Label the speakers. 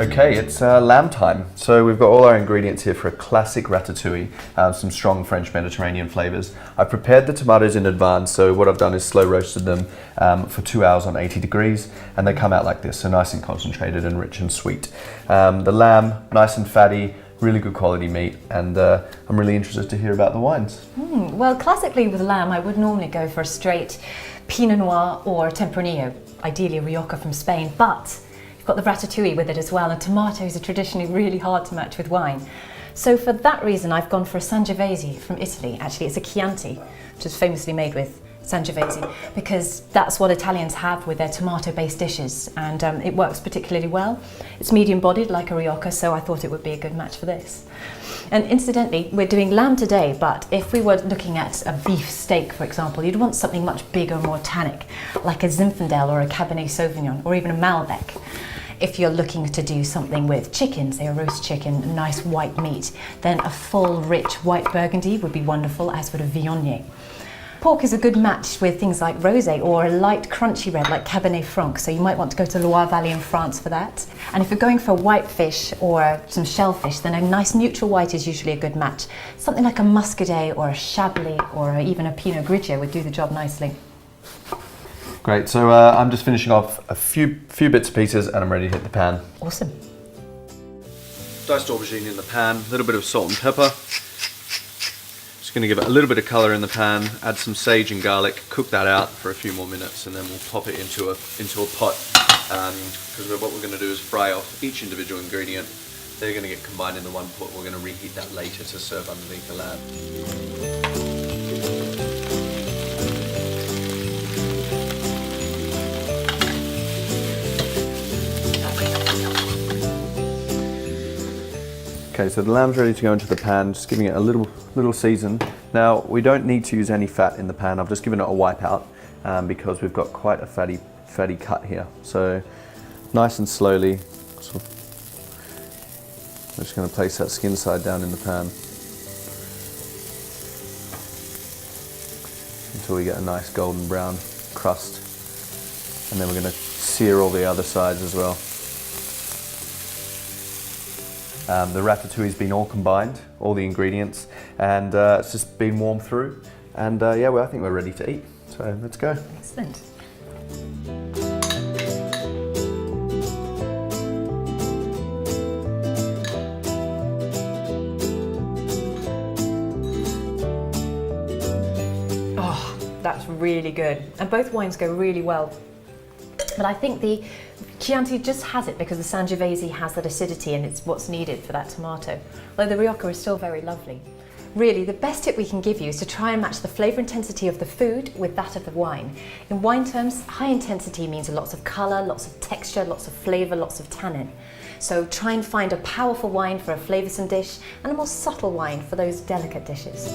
Speaker 1: Okay, it's lamb time. So we've got all our ingredients here for a classic ratatouille, some strong French Mediterranean flavors. I've prepared the tomatoes in advance, so what I've done is slow roasted them for 2 hours on 80 degrees, and they come out like this, so nice and concentrated and rich and sweet. The lamb, nice and fatty, really good quality meat, and I'm really interested to hear about the wines.
Speaker 2: Well, classically with lamb, I would normally go for a straight Pinot Noir or Tempranillo, ideally a Rioja from Spain, but you've got the ratatouille with it as well, and tomatoes are traditionally really hard to match with wine. So for that reason, I've gone for a Sangiovese from Italy. Actually, it's a Chianti, which is famously made with Sangiovese, because that's what Italians have with their tomato-based dishes, and it works particularly well. It's medium-bodied like a Rioja, so I thought it would be a good match for this. And incidentally, we're doing lamb today, but if we were looking at a beef steak, for example, you'd want something much bigger, more tannic, like a Zinfandel or a Cabernet Sauvignon, or even a Malbec. If you're looking to do something with chicken, say a roast chicken, nice white meat, then a full, rich white Burgundy would be wonderful, as would a Viognier. Pork is a good match with things like rosé or a light crunchy red like Cabernet Franc, so you might want to go to Loire Valley in France for that. And if you're going for white fish or some shellfish, then a nice neutral white is usually a good match. Something like a Muscadet or a Chablis or even a Pinot Grigio would do the job nicely.
Speaker 1: Great, so I'm just finishing off a few bits and pieces, and I'm ready to hit the pan.
Speaker 2: Awesome.
Speaker 1: Diced aubergine in the pan, a little bit of salt and pepper. Just going to give it a little bit of colour in the pan, add some sage and garlic, cook that out for a few more minutes, and then we'll pop it into a pot, because what we're going to do is fry off each individual ingredient. They're going to get combined into one pot. We're going to reheat that later to serve underneath the lamb. Okay, so the lamb's ready to go into the pan, just giving it a little season. Now, we don't need to use any fat in the pan. I've just given it a wipe out because we've got quite a fatty cut here. So nice and slowly, I'm just going to place that skin side down in the pan until we get a nice golden brown crust. And then we're going to sear all the other sides as well. The ratatouille's been all combined, all the ingredients, and it's just been warmed through. And yeah, well, I think we're ready to eat. So let's go.
Speaker 2: Excellent. Oh, that's really good. And both wines go really well. But I think the Chianti just has it because the Sangiovese has that acidity and it's what's needed for that tomato. Although the Rioja is still very lovely. Really, the best tip we can give you is to try and match the flavour intensity of the food with that of the wine. In wine terms, high intensity means lots of colour, lots of texture, lots of flavour, lots of tannin. So try and find a powerful wine for a flavoursome dish and a more subtle wine for those delicate dishes.